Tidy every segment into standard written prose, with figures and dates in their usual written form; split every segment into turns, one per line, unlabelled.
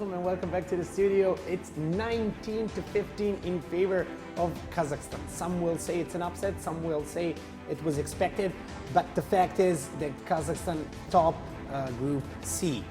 gentlemen, welcome back to the studio. It's 19 to 15 in favor of Kazakhstan. Some will say it's an upset, some will say it was expected, but the fact is that Kazakhstan top Group C.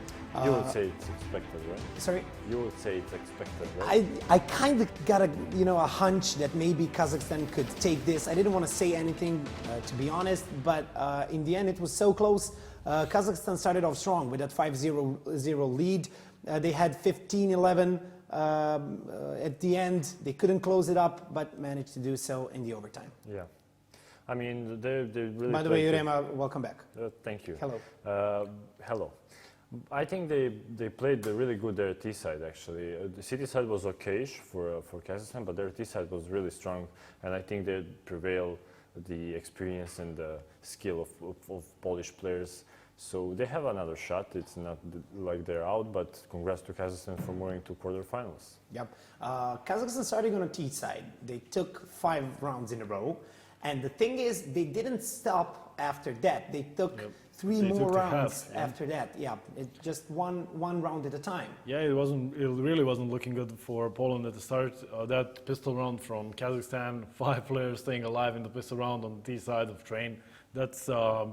You would say it's expected, right?
Sorry?
You would say it's expected, right?
I kind of got a hunch that maybe Kazakhstan could take this. I didn't want to say anything, to be honest, but in the end it was so close. Kazakhstan started off strong with that 5-0 lead. They had 15-11 at the end. They couldn't close it up, but managed to do so in the overtime.
Yeah. I mean, they really...
By the way, Jurema, welcome back.
Thank you.
Hello.
Hello. I think they played really good their T side, actually. The city side was okayish for Kazakhstan, but their T side was really strong, and I think they prevail the experience and the skill of Polish players. So they have another shot. It's not like they're out, but congrats to Kazakhstan for moving to quarterfinals.
Yep. Kazakhstan starting on a T side. They took 5 rounds in a row. And the thing is, they didn't stop after that. They took 3 more rounds after that. Yeah, it just one round at a time.
Yeah, it really wasn't looking good for Poland at the start. That pistol round from Kazakhstan, 5 players staying alive in the pistol round on the T side of train. That's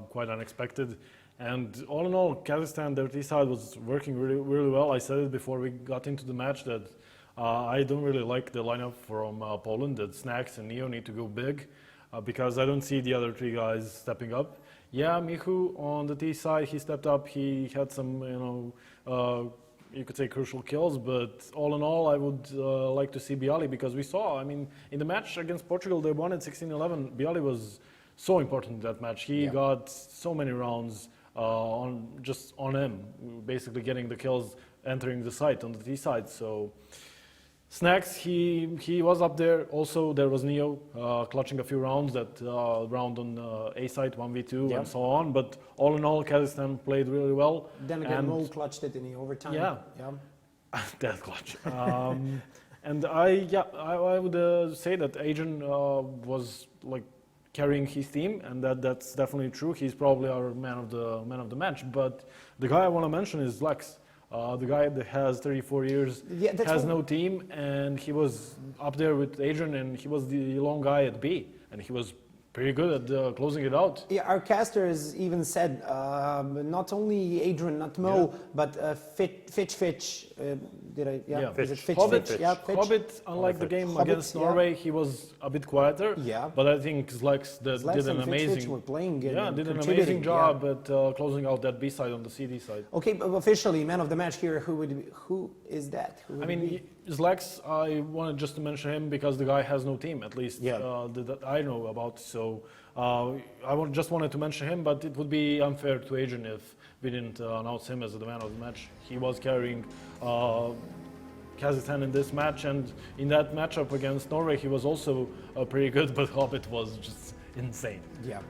quite unexpected. And all in all, Kazakhstan, their T side was working really well. I said it before we got into the match that I don't really like the lineup from Poland. That Snacks and Neo need to go big. Because I don't see the other 3 guys stepping up. Yeah, Michu on the T side, he stepped up. He had some, you could say crucial kills. But all in all, I would like to see Bialy, because we saw, I mean, in the match against Portugal, they won at 16-11. Bialy was so important in that match. He got so many rounds on him, basically getting the kills, entering the site on the T side. So. Snacks, he was up there. Also, there was Neo clutching a few rounds, that round on A side, 1v2 and so on. But all in all, Kazakhstan played really well.
Then again, Mo clutched it in the overtime.
Yeah. That clutch. And I would say that Adrian was like carrying his team, and that's definitely true. He's probably our man of the match. But the guy I want to mention is Lex. The guy that has 34 years, has no team, and he was up there with Adrian, and he was the long guy at B, and he was pretty good at closing it out.
Yeah, our caster has even said not only Adrian, not Mo, but Fitch. Did I? Yeah,
Fitch.
Is it Fitch?
Hobbit,
Yeah, Fitch.
Hobbit, unlike the game against Norway, he was a bit quieter.
Yeah.
But I think Zlex did an amazing.
Were playing
did an amazing job at closing out that B side on the CD side.
Okay, but officially, man of the match here. Who is that?
I mean, Zlex, I wanted just to mention him because the guy has no team, at least that I know about. So just wanted to mention him, but it would be unfair to Adrian if we didn't announce him as the man of the match. He was carrying Kazakhstan in this match, and in that matchup against Norway, he was also pretty good, but Hobbit was just insane.
Yeah.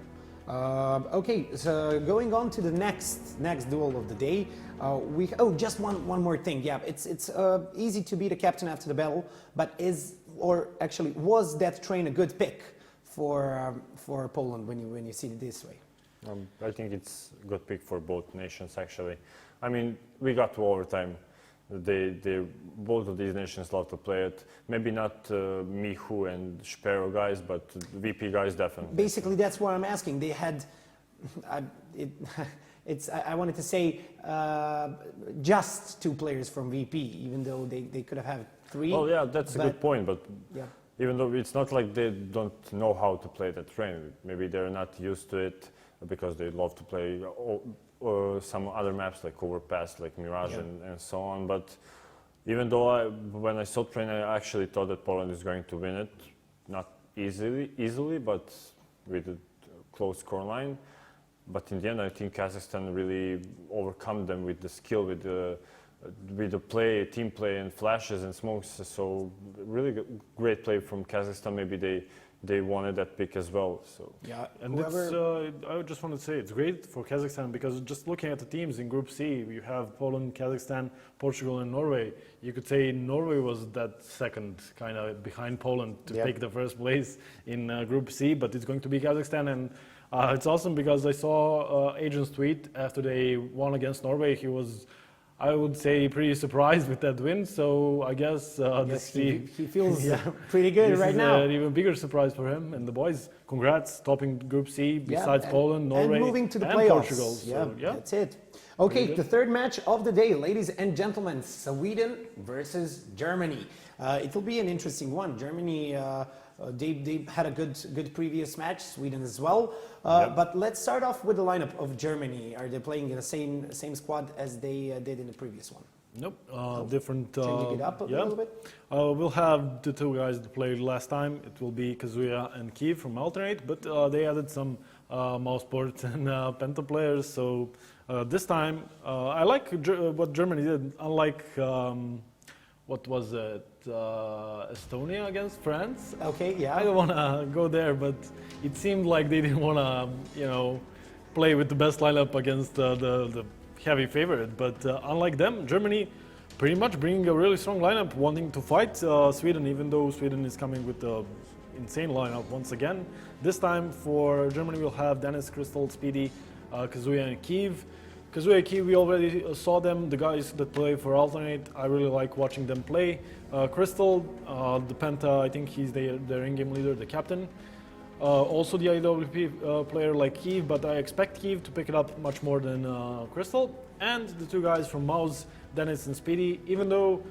Okay, so going on to the next duel of the day, just one more thing. Yeah, it's easy to be the captain after the battle, but was that train a good pick for Poland when you see it this way?
I think it's a good pick for both nations, actually. I mean, we got to overtime. Both of these nations love to play it. Maybe not Michu and Spero guys, but VP guys definitely.
Basically, that's what I'm asking. They had, I wanted to say, just 2 players from VP, even though they could have had 3.
Oh yeah, that's a good point, but even though it's not like they don't know how to play that train, maybe they're not used to it because they love to play some other maps like Overpass, like Mirage and so on. But even though when I saw train, I actually thought that Poland is going to win it, not easily, but with a close scoreline. But in the end, I think Kazakhstan really overcome them with the skill, with the play, team play, and flashes and smokes. So really great play from Kazakhstan. Maybe they wanted that pick as well. So
yeah, and I just want to say it's great for Kazakhstan because just looking at the teams in Group C, you have Poland, Kazakhstan, Portugal, and Norway. You could say Norway was that second kind of behind Poland to take the first place in Group C, but it's going to be Kazakhstan. And it's awesome because I saw Adrian's tweet after they won against Norway. He was I would say pretty surprised with that win. So I guess
Yes, he feels pretty good
this
right
is
now.
an even bigger surprise for him and the boys. Congrats, topping Group C besides
and-
Poland, Norway,
and moving to the
and
playoffs.
Portugal. So, yeah.
That's it. Okay, the third match of the day, ladies and gentlemen, Sweden versus Germany. It'll be an interesting one. Germany, they had a good previous match, Sweden as well. But let's start off with the lineup of Germany. Are they playing in the same squad as they did in the previous one?
Nope, different.
Changing it up a little bit?
We'll have the two guys that played last time. It will be Kazuya and Kiev from Alternate, but they added some Mouseport and Penta players. So this time, I like what Germany did. Unlike, what was it, Estonia against France?
Okay, yeah.
I don't want to go there, but it seemed like they didn't want to, play with the best lineup against the heavy favorite. But unlike them, Germany pretty much bringing a really strong lineup, wanting to fight Sweden, even though Sweden is coming with an insane lineup once again. This time for Germany, we'll have Dennis, Crystal, Speedy, Kazuya, and Kiev. Kazuya and Kiev, we already saw them, the guys that play for Alternate. I really like watching them play. Crystal, the Penta, I think he's their in-game leader, the captain. Also the IWP player like Kiev, but I expect Kiev to pick it up much more than Crystal. And the two guys from Mouse, Dennis and Speedy, even though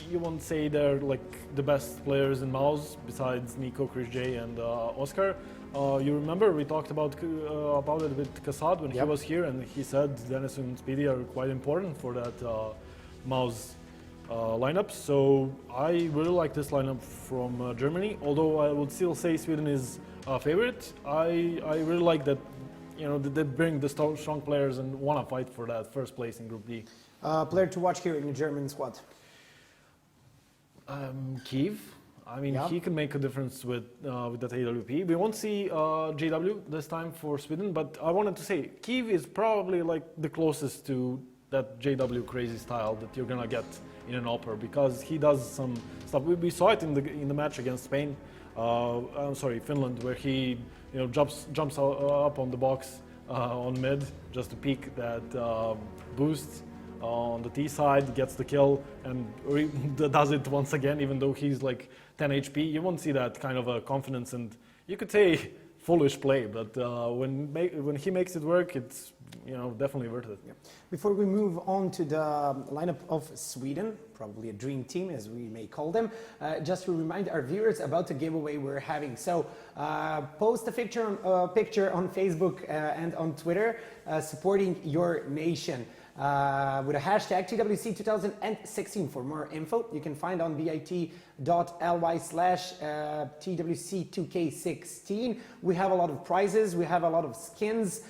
you won't say they're like the best players in Mouse besides Nico, Chris J and Oscar. You remember we talked about it with Kassad when he was here, and he said Dennis and Speedy are quite important for that Mouse lineup. So I really like this lineup from Germany. Although I would still say Sweden is a favorite, I really like that. They bring the strong players and want to fight for that first place in Group D.
Player to watch here in the German squad.
Kiev. I mean, he can make a difference with that AWP. We won't see JW this time for Sweden, but I wanted to say Kiev is probably like the closest to that JW crazy style that you're gonna get in an Opera, because he does some stuff. We saw it in the match against Spain. I'm sorry, Finland, where he jumps up on the box on mid just to peek that boost on the T side, gets the kill, and does it once again, even though he's like 10 HP. You won't see that kind of a confidence and, you could say, foolish play, but when he makes it work, it's definitely worth it.
Yeah. Before we move on to the lineup of Sweden, probably a dream team as we may call them, just to remind our viewers about the giveaway we're having. So post a picture on Facebook and on Twitter supporting your nation. With a hashtag TWC2016 for more info. You can find on bit.ly/TWC2K16. We have a lot of prizes, we have a lot of skins,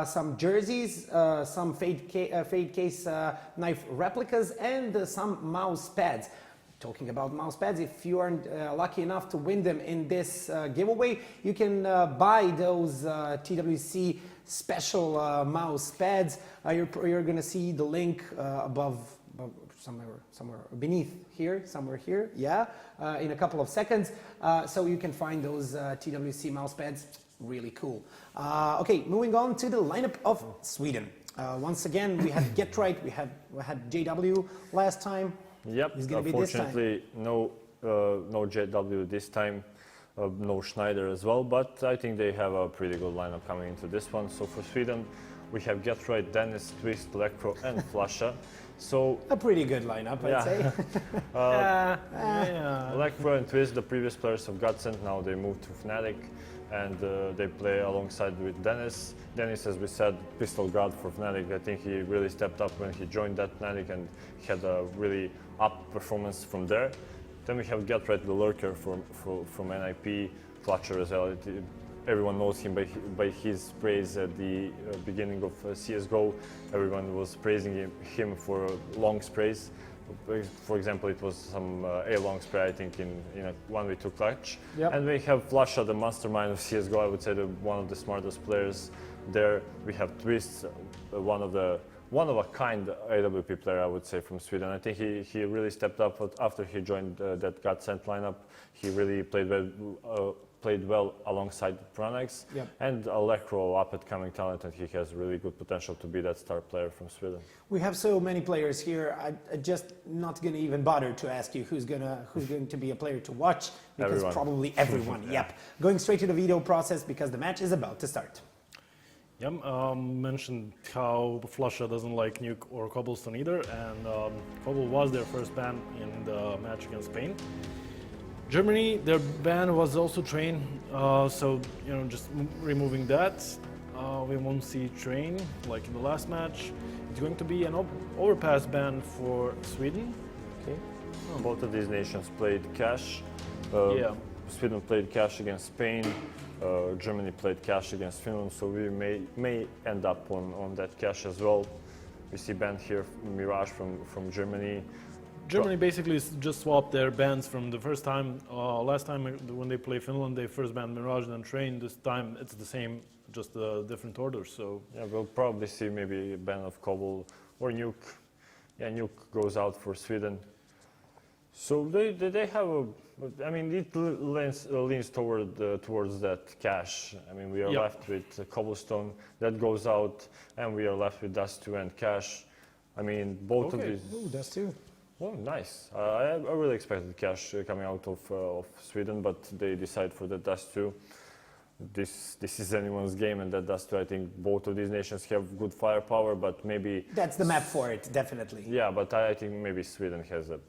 some jerseys, some fade case knife replicas, and some mouse pads. Talking about mouse pads, if you aren't lucky enough to win them in this giveaway, you can buy those TWC special mouse pads. You're going to see the link above, somewhere beneath here, somewhere here, in a couple of seconds. So you can find those TWC mouse pads. Really cool. Okay, moving on to the lineup of Sweden. Once again, we had Get Right, we had JW last time.
Yep, unfortunately, no JW this time, no Schneider as well, but I think they have a pretty good lineup coming into this one. So for Sweden, we have Get Right, Dennis, Twist, Lekro, and Flasha. So
a pretty good lineup, I'd say.
Lekro and Twist, the previous players of Godsend, now they moved to Fnatic, and they play alongside with Dennis. Dennis, as we said, pistol god for Fnatic. I think he really stepped up when he joined that Fnatic and had a really up performance from there. Then we have Get Right, the lurker from NIP, Clutcher as well. Everyone knows him by his praise at the beginning of CSGO. Everyone was praising him for long sprays. For example, it was some A-long spray, I think, in a 1v2 clutch. Yep. And we have Flasha, the mastermind of CSGO, I would say one of the smartest players there. We have Twist, one of a kind AWP player, I would say, from Sweden. I think he really stepped up after he joined that Godsend lineup. He really played played well alongside Pronex.
Yep.
And Alekro, up-and-coming talent, and he has really good potential to be that star player from Sweden.
We have so many players here. I just not going to even bother to ask you who's going to be a player to watch, because
Everyone.
probably everyone. Yep. Going straight to the veto process because the match is about to start.
Yeah, mentioned how Flusha doesn't like Nuke or Cobblestone either, and Cobble was their first ban in the match against Spain. Germany, their ban was also Train, so just removing that, we won't see Train like in the last match. It's going to be an overpass ban for Sweden.
Okay. Both of these nations played cash.
Yeah.
Sweden played cash against Spain. Germany played cash against Finland, so we may end up on that cash as well. We see ban here, Mirage from Germany.
Germany basically just swapped their bans from the first time. Last time when they play Finland, they first banned Mirage and then Train. This time it's the same, just a different order. So
yeah, we'll probably see maybe a ban of Cobble or Nuke. Yeah, Nuke goes out for Sweden. So they have a. I mean, it leans towards that cash. I mean, we are left with Cobblestone that goes out, and we are left with Dust2 and cash. I mean, both of these.
Ooh, Dust2.
Oh, nice. I really expected cash coming out of Sweden, but they decide for the Dust2. This is anyone's game, and that Dust2. I think both of these nations have good firepower, but maybe
That's the map for it, definitely.
yeah. But I think maybe Sweden has a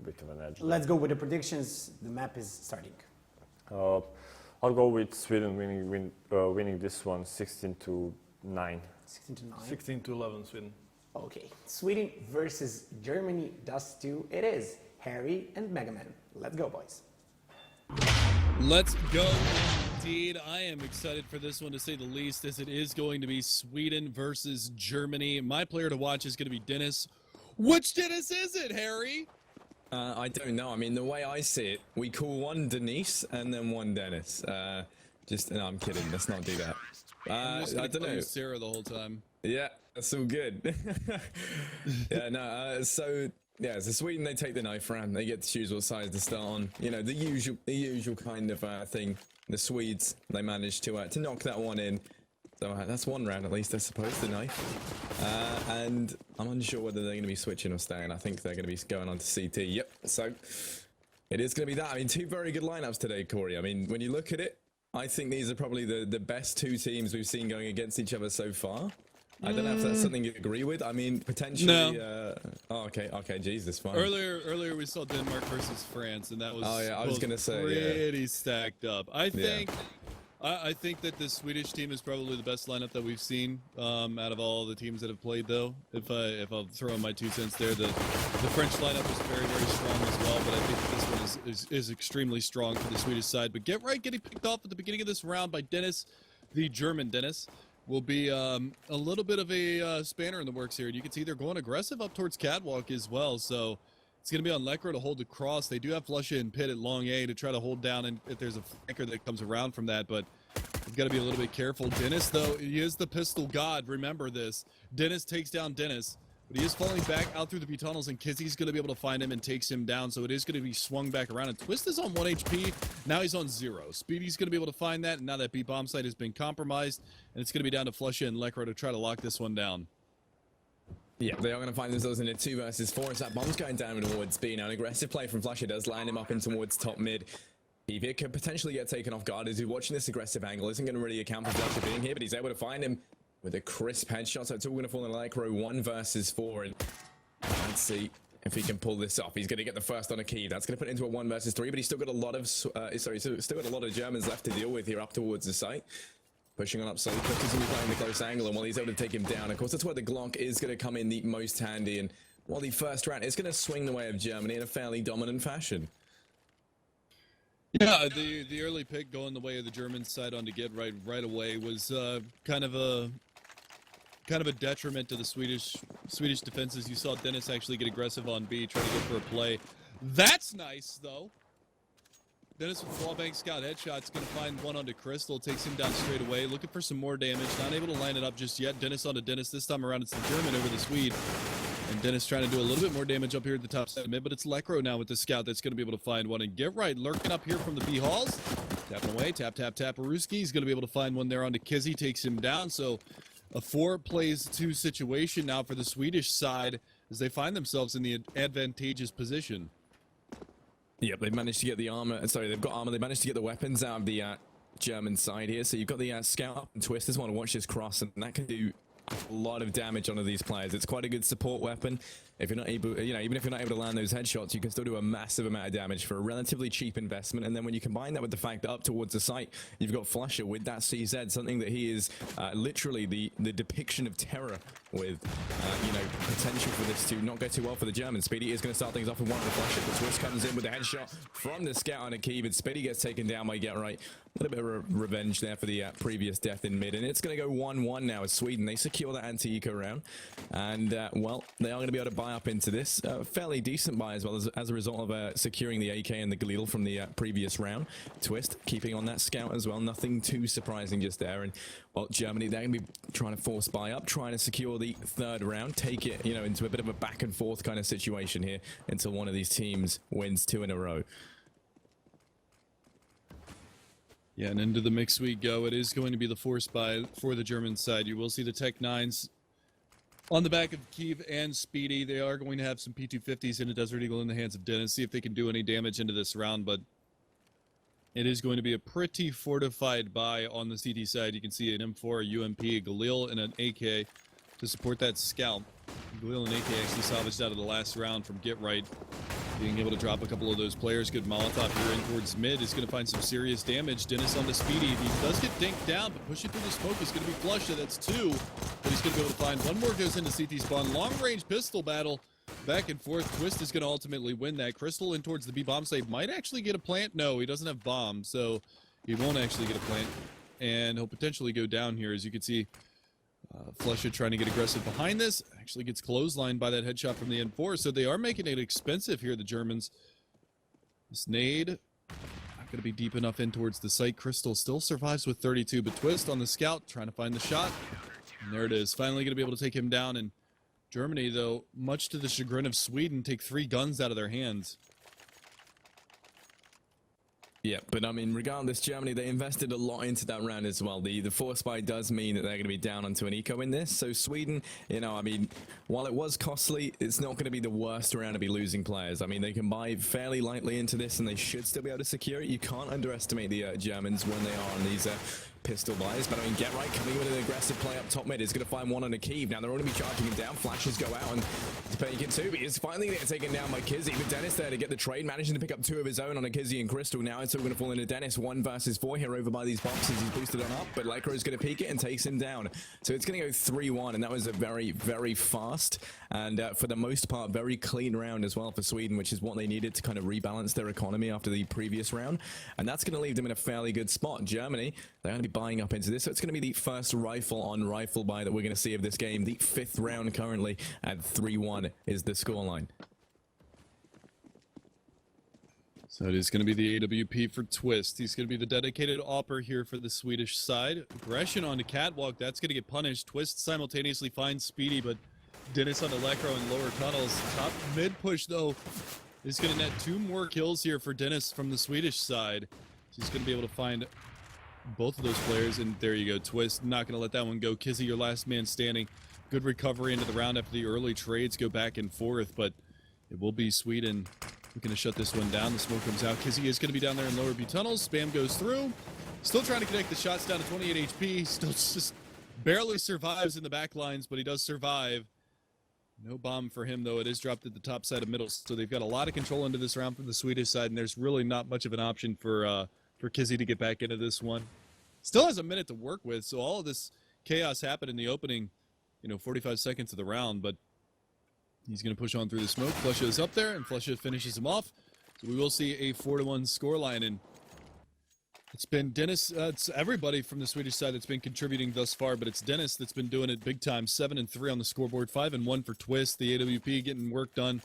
bit of an edge.
Let's go with the predictions. The map is starting.
I'll go with Sweden winning this one 16-9.
16-9.
16-11 Sweden.
Okay, Sweden versus Germany, Dust2 it is. Harry and Megaman. Let's go, boys.
Let's go indeed. I am excited for this one, to say the least, as it is going to be Sweden versus Germany. My player to watch is going to be Dennis. Which Dennis is it, Harry?
I don't know. I mean, the way I see it, we call one Denise and then one Dennis. No, I'm kidding. Let's not do that.
I'm just
I
gonna
don't
call
know.
you Sarah the whole time.
Yeah, that's all good. Yeah, no. So Sweden, they take the knife round. They get to choose what side to start on. The usual kind of thing. The Swedes, they managed to knock that one in. So that's one round at least, I suppose, the knife. And I'm unsure whether they're going to be switching or staying. I think they're going to be going on to CT. Yep. So it is going to be that. I mean, two very good lineups today, Corey. I mean, when you look at it, I think these are probably the best two teams we've seen going against each other so far. I don't know if that's something you agree with. I mean, potentially.
No.
Okay, Jesus, fine.
Earlier we saw Denmark versus France, and that was
I was gonna say,
pretty stacked up. I think that the Swedish team is probably the best lineup that we've seen out of all the teams that have played. Though, if I'll throw in my 2 cents there, the French lineup is very, very strong as well. But I think that this one is extremely strong for the Swedish side. But getting picked off at the beginning of this round by Dennis, the German Dennis, will be a little bit of a spanner in the works here. And you can see they're going aggressive up towards Catwalk as well. So it's going to be on Lekro to hold the cross. They do have Flusha and Pit at long A to try to hold down, and if there's a flanker that comes around from that. But you've got to be a little bit careful. Dennis, though, he is the pistol god. Remember this. Dennis takes down Dennis, but he is falling back out through the B tunnels, and Kizzy's going to be able to find him and takes him down. So it is going to be swung back around. And Twist is on 1 HP. Now he's on 0. Speedy's going to be able to find that, and now that B bomb site has been compromised, and it's going to be down to Flusha and Lekro to try to lock this one down.
Yeah, they are going to find themselves in a 2 versus 4 as that bomb's going down towards B. Now, an aggressive play from Flusha does line him up in towards top mid. Evia could potentially get taken off guard as he's watching this aggressive angle. Isn't going to really account for Flusha being here, but he's able to find him with a crisp headshot. So it's all going to fall in Lekro 1 versus 4. And let's see if he can pull this off. He's going to get the first on a key. That's going to put it into a 1 versus 3, but he's still got a lot of still got a lot of Germans left to deal with here up towards the site. Pushing on up slowly, Cook is going to be playing the close angle, and while he's able to take him down, of course, that's where the Glock is going to come in the most handy, and while the first round is going to swing the way of Germany in a fairly dominant fashion.
Yeah, the early pick going the way of the German side on to get right away was kind of a detriment to the Swedish defenses. You saw Dennis actually get aggressive on B, trying to go for a play. That's nice, though. Dennis with wallbang scout headshots, going to find one onto Crystal, takes him down straight away, looking for some more damage, not able to line it up just yet. Dennis onto Dennis, this time around it's the German over the Swede. And Dennis trying to do a little bit more damage up here at the top side of mid, but it's Lekro now with the scout that's going to be able to find one. And Get Right lurking up here from the B halls. Tapping away, tap, tap, tap. Aruski, he's going to be able to find one there onto Kizzy, takes him down. So a 4 plays 2 situation now for the Swedish side as they find themselves in the advantageous position.
Yep, they've managed to get the armor. Sorry, they've got armor. They managed to get the weapons out of the German side here. So you've got the scout up and twist. Just want to watch this cross, and that can do a lot of damage onto these players. It's quite a good support weapon. If you're not able, even if you're not able to land those headshots, you can still do a massive amount of damage for a relatively cheap investment. And then when you combine that with the fact that up towards the site, you've got Flusher with that CZ, something that he is literally the depiction of terror with, potential for this to not go too well for the Germans. Speedy is going to start things off with one of the Flusher. The twist comes in with a headshot from the scout on a key, but Speedy gets taken down by Get Right. A little bit of revenge there for the previous death in mid, and it's going to go 1-1 now as Sweden. They secure that anti-eco round, and well, they are going to be able to buy up into this. Fairly decent buy as well as a result of securing the AK and the Galil from the previous round. Twist keeping on that scout as well. Nothing too surprising just there. And well, Germany, they're going to be trying to force buy up, trying to secure the 3rd round, take it into a bit of a back and forth kind of situation here until one of these teams wins 2 in a row.
Yeah, and into the mix we go. It is going to be the force buy for the German side. You will see the Tech 9s on the back of Kiev and Speedy. They are going to have some P250s and a Desert Eagle in the hands of Dennis. See if they can do any damage into this round, but it is going to be a pretty fortified buy on the CT side. You can see an M4, a UMP, a Galil, and an AK to support that scout. Galil and AK actually salvaged out of the last round from Get Right. Being able to drop a couple of those players. Good Molotov here in towards mid is going to find some serious damage. Dennis on the Speedy. He does get dinked down, but pushing through the smoke is going to be flushed. That's 2. But he's going to be able to find one more. Goes into CT spawn. Long range pistol battle. Back and forth. Twist is going to ultimately win that. Crystal in towards the B bomb site. Might actually get a plant. No, he doesn't have bomb, so he won't actually get a plant. And he'll potentially go down here. As you can see, Flusha trying to get aggressive behind this. Actually gets clotheslined by that headshot from the N4. So they are making it expensive here, the Germans. This nade, not going to be deep enough in towards the site. Crystal still survives with 32, but Twist on the scout, trying to find the shot. And there it is. Finally going to be able to take him down. And Germany, though, much to the chagrin of Sweden, take 3 guns out of their hands.
Yeah, but I mean, regardless, Germany, they invested a lot into that round as well. The force buy does mean that they're going to be down onto an eco in this. So Sweden, I mean, while it was costly, it's not going to be the worst round to be losing players. I mean, they can buy fairly lightly into this, and they should still be able to secure it. You can't underestimate the Germans when they are on these pistol buys. But I mean, Get Right coming with an aggressive play up top mid is going to find one on a Kiev. Now they're going to be charging him down. Flashes go out, and Tubi is finally getting taken down by Kizzy. But Dennis there to get the trade, managing to pick up 2 of his own on a Kizzy and Crystal. Now it's all going to fall into Dennis. 1 versus 4 here over by these boxes. He's boosted on up, but Lycra is going to peek it and takes him down. So it's going to go 3-1, and that was a very, very fast and for the most part very clean round as well for Sweden, which is what they needed to kind of rebalance their economy after the previous round. And that's going to leave them in a fairly good spot. Germany, they're going to be buying up into this. So it's going to be the first rifle on rifle buy that we're going to see of this game. The 5th round currently at 3-1 is the scoreline.
So it is going to be the AWP for Twist. He's going to be the dedicated AWPer here for the Swedish side. Aggression on the catwalk. That's going to get punished. Twist simultaneously finds Speedy, but Dennis on Electro in lower tunnels. Top mid push, though, is going to net 2 more kills here for Dennis from the Swedish side. So he's going to be able to find both of those players, and there you go. Twist not going to let that one go. Kizzy, your last man standing. Good recovery into the round after the early trades go back and forth, but it will be Sweden looking to shut this one down. The smoke comes out. Kizzy is going to be down there in lower B tunnels. Spam goes through. Still trying to connect the shots down to 28 HP. Still just barely survives in the back lines, but he does survive. No bomb for him, though. It is dropped at the top side of middle, so they've got a lot of control into this round from the Swedish side, and there's really not much of an option for Kizzy to get back into this one. Still has a minute to work with, so all of this chaos happened in the opening, 45 seconds of the round, but he's going to push on through the smoke. Flusha is up there, and Flusha finishes him off. So we will see a 4-1 scoreline, and it's been Dennis, it's everybody from the Swedish side that's been contributing thus far, but it's Dennis that's been doing it big time. 7-3 on the scoreboard, 5-1 for Twist. The AWP getting work done,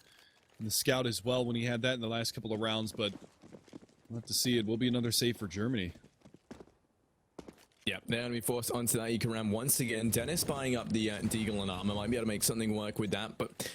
and the Scout as well when he had that in the last couple of rounds, but we'll have to see. It will be another save for Germany.
Yeah, they're going to be forced onto that eco round once again. Dennis buying up the Deagle and armor might be able to make something work with that, but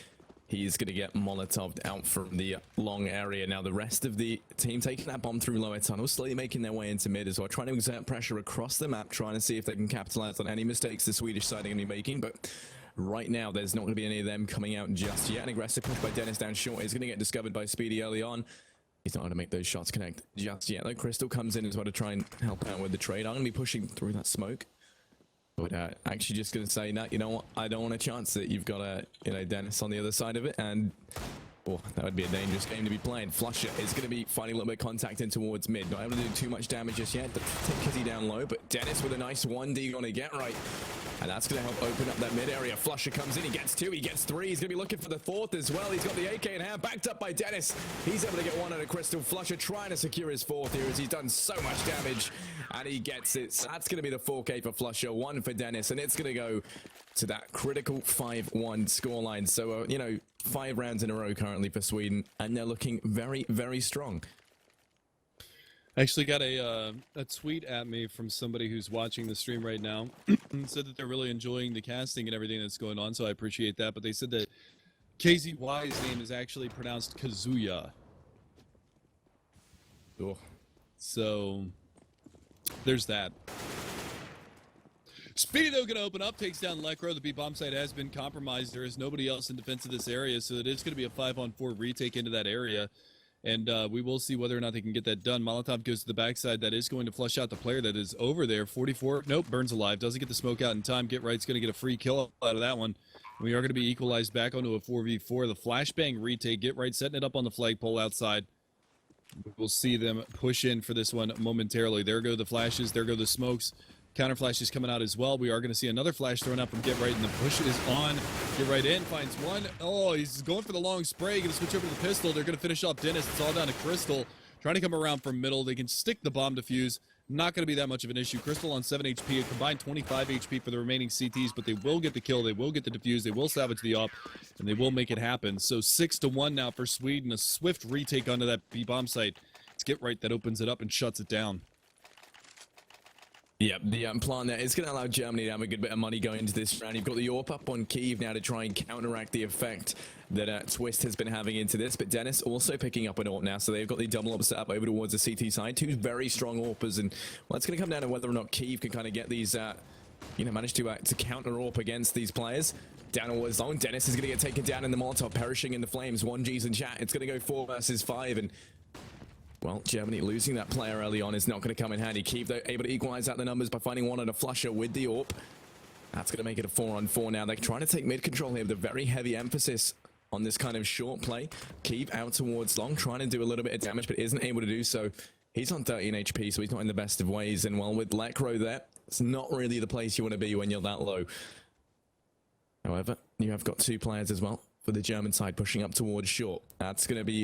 He's going to get Molotoved out from the long area. Now the rest of the team taking that bomb through lower tunnel, slowly making their way into mid as well, trying to exert pressure across the map, trying to see if they can capitalize on any mistakes the Swedish side are going to be making. But right now, there's not going to be any of them coming out just yet. An aggressive push by Dennis down short is going to get discovered by Speedy early on. He's not going to make those shots connect just yet, though. Crystal comes in as well to try and help out with the trade. I'm going to be pushing through that smoke. But actually just going to say that, you know what, I don't want to chance it. You've got, Dennis on the other side of it, and that would be a dangerous game to be playing. Flusher is going to be finding a little bit of contact in towards mid. Not able to do too much damage just yet. Take Kizzy down low, but Dennis with a nice 1D on a get right. And that's going to help open up that mid area. Flusher comes in, he gets 2, he gets 3. He's going to be looking for the 4th as well. He's got the AK in hand, backed up by Dennis. He's able to get 1 on a Crystal. Flusher trying to secure his 4th here as he's done so much damage. And he gets it. So that's going to be the 4K for Flusher, 1 for Dennis. And it's going to go to that critical 5-1 scoreline. So, 5 rounds in a row currently for Sweden. And they're looking very, very strong.
Actually got a tweet at me from somebody who's watching the stream right now. Said that they're really enjoying the casting and everything that's going on, so I appreciate that. But they said that KZY's name is actually pronounced Kazuya.
Oh.
So there's that. Speedy, though, going to open up, takes down Lekro. The B-bomb site has been compromised. There is nobody else in defense of this area, so it is going to be a 5-on-4 retake into that area. And we will see whether or not they can get that done. Molotov goes to the backside. That is going to flush out the player that is over there. 44. Nope, burns alive. Doesn't get the smoke out in time. Get Right's going to get a free kill out of that one. We are going to be equalized back onto a 4v4. The flashbang retake. Get Right setting it up on the flagpole outside. We'll see them push in for this one momentarily. There go the flashes. There go the smokes. Counter flash is coming out as well. We are going to see another flash thrown out from Get Right, and the push is on. Get Right in, finds one. Oh, he's going for the long spray. Going to switch over to the pistol. They're going to finish off Dennis. It's all down to Crystal. Trying to come around from middle. They can stick the bomb defuse. Not going to be that much of an issue. Crystal on 7 HP, a combined 25 HP for the remaining CTs, but they will get the kill. They will get the defuse. They will salvage the op, and they will make it happen. So 6-1 now for Sweden. A swift retake onto that B-bomb site. It's Get Right that opens it up and shuts it down.
Yeah, the plan there is going to allow Germany to have a good bit of money going into this round. You've got the AWP up on Kyiv now to try and counteract the effect that Twist has been having into this. But Dennis also picking up an AWP now, so they've got the double AWP set up over towards the CT side. 2 very strong AWPers, and well, it's going to come down to whether or not Kyiv can kind of get these, manage to counter AWP against these players. Down towards long. Dennis is going to get taken down in the Molotov, perishing in the flames. 1G's in chat. It's going to go 4 versus 5, and well, Germany losing that player early on is not going to come in handy. Kyiv, though, able to equalize out the numbers by finding 1 on a flusher with the AWP. That's going to make it a 4-on-4 now. They're trying to take mid control here with a very heavy emphasis on this kind of short play. Kyiv out towards long, trying to do a little bit of damage, but isn't able to do so. He's on 13 HP, so he's not in the best of ways. And well, with Lekro there, it's not really the place you want to be when you're that low. However, you have got 2 players as well for the German side pushing up towards short. That's going to be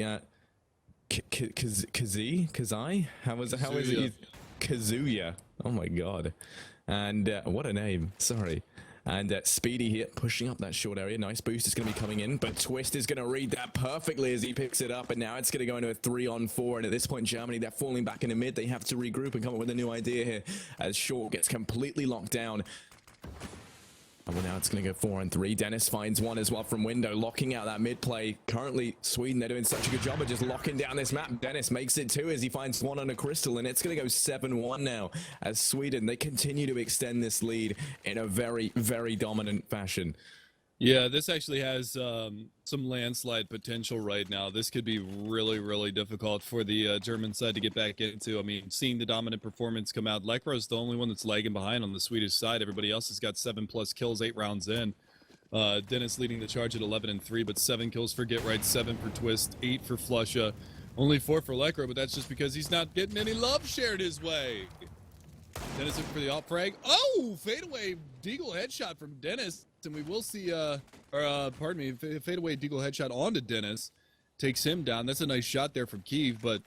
Kazai? How is it? Kazuya. Oh my god. And what a name. Sorry. And Speedy here pushing up that short area. Nice boost is going to be coming in, but Twist is going to read that perfectly as he picks it up, and now it's going to go into a 3-on-4. And at this point, Germany, they're falling back in the mid. They have to regroup and come up with a new idea here as short gets completely locked down. And well, now it's going to go 4-on-3. Dennis finds 1 as well from window, locking out that mid play. Currently, Sweden, they're doing such a good job of just locking down this map. Dennis makes it 2 as he finds 1 on a Crystal, and it's going to go 7-1 now as Sweden, they continue to extend this lead in a very, very dominant fashion.
Yeah, this actually has some landslide potential right now. This could be really, really difficult for the German side to get back into. I mean, seeing the dominant performance come out, Lekro's the only one that's lagging behind on the Swedish side. Everybody else has got 7+ kills, 8 rounds in. Dennis leading the charge at 11-3, but 7 kills for Get Right, 7 for Twist, 8 for Flusha, only 4 for Lekro, but that's just because he's not getting any love shared his way. Dennis looking for the alt frag. Oh, fadeaway deagle headshot from Dennis. And we will see, pardon me, fadeaway deagle headshot onto Dennis. Takes him down. That's a nice shot there from Kyiv, but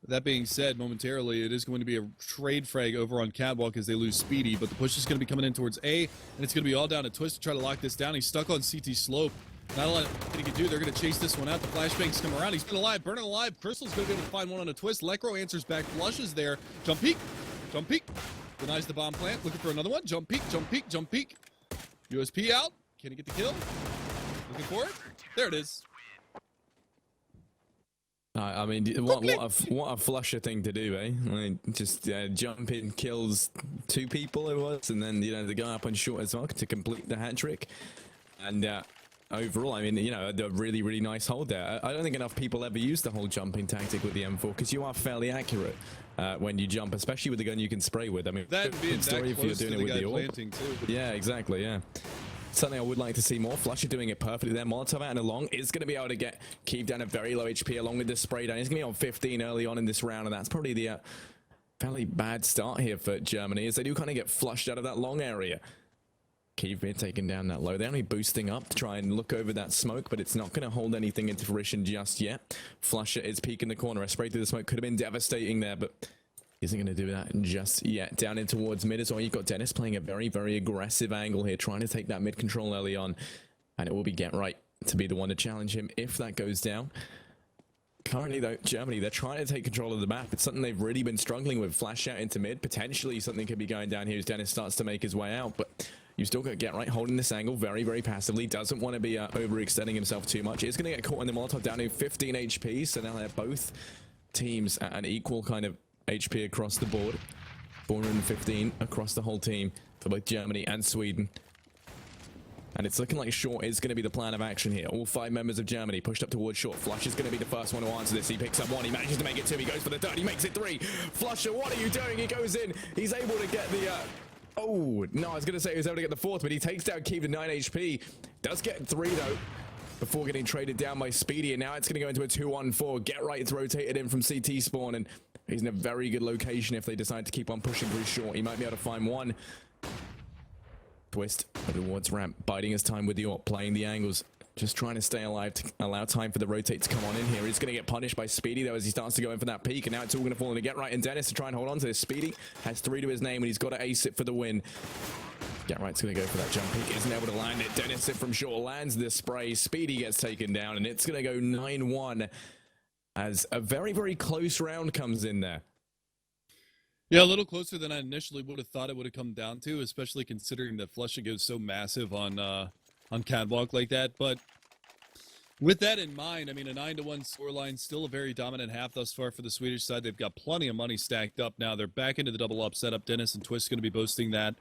that being said, momentarily, it is going to be a trade frag over on Catwalk as they lose Speedy, but the push is going to be coming in towards A, and it's going to be all down to Twist to try to lock this down. He's stuck on CT slope. Not a lot he can do. They're going to chase this one out. The flashbangs come around. He's been alive, burning alive. Crystal's going to be able to find 1 on a Twist. Lekro answers back, flushes there. Jump peek. Jump peek. Denies the bomb plant. Looking for another one. Jump peek, jump peek, jump peek. USP out. Can he get the kill? Looking for it. There it is.
I mean, what a flusher thing to do, eh? Like, just jump in, kills 2 people it was, and then, you know, the guy up on short as well to complete the hat trick. And overall, I mean, you know, a really, really nice hold there. I don't think enough people ever use the whole jumping tactic with the M4 because you are fairly accurate when you jump, especially with the gun you can spray with. I mean,
That being that
if you're
close to
doing
the
it with
guy
the AWP.
planting too.
Yeah, exactly, yeah. Something I would like to see more. Flusher doing it perfectly there. Molotov out and along is going to be able to get Kiev down at very low HP along with this spray down. He's going to be on 15 early on in this round, and that's probably the fairly bad start here for Germany as they do kind of get flushed out of that long area. Kiev being taken down that low. They're only boosting up to try and look over that smoke, but it's not going to hold anything into fruition just yet. Flusher is peeking the corner. A spray through the smoke could have been devastating there, but isn't going to do that just yet. Down in towards mid as well. You've got Dennis playing a very, very aggressive angle here, trying to take that mid control early on. And it will be Get Right to be the one to challenge him if that goes down. Currently, though, Germany, they're trying to take control of the map. It's something they've really been struggling with. Flash out into mid. Potentially something could be going down here as Dennis starts to make his way out. But you've still got Get Right holding this angle very, very passively. Doesn't want to be overextending himself too much. Is going to get caught in the Molotov down to 15 HP. So now they're both teams at an equal kind of HP across the board. 415 across the whole team for both Germany and Sweden. And it's looking like short is going to be the plan of action here. All 5 members of Germany pushed up towards short. Flush is going to be the first one to answer this. He picks up 1. He manages to make it 2. He goes for the 3rd. He makes it 3. Flusher, what are you doing? He goes in. He's able to get the... Oh, no, I was going to say he was able to get the 4th, but he takes down Kiev to 9 HP. Does get 3, though, before getting traded down by Speedy, and now it's going to go into a 2-1-4. Get Right, it's rotated in from CT spawn, and he's in a very good location if they decide to keep on pushing through short. He might be able to find 1. Twist towards ramp, biding his time with the AWP, playing the angles, just trying to stay alive to allow time for the rotate to come on in here. He's going to get punished by Speedy, though, as he starts to go in for that peak, and now it's all going to fall into Get Right and Dennis to try and hold on to this. Speedy has 3 to his name, and he's got to ace it for the win. Get Right's going to go for that jump peak, isn't able to land it. Dennis it from short, lands the spray. Speedy gets taken down, and it's going to go 9-1 as a very, very close round comes in there.
Yeah, a little closer than I initially would have thought it would have come down to, especially considering that Flusher goes so massive on Catwalk like that. But with that in mind, I mean, a 9-1 scoreline, still a very dominant half thus far for the Swedish side. They've got plenty of money stacked up now. They're back into the double up setup. Dennis and Twist going to be boasting that.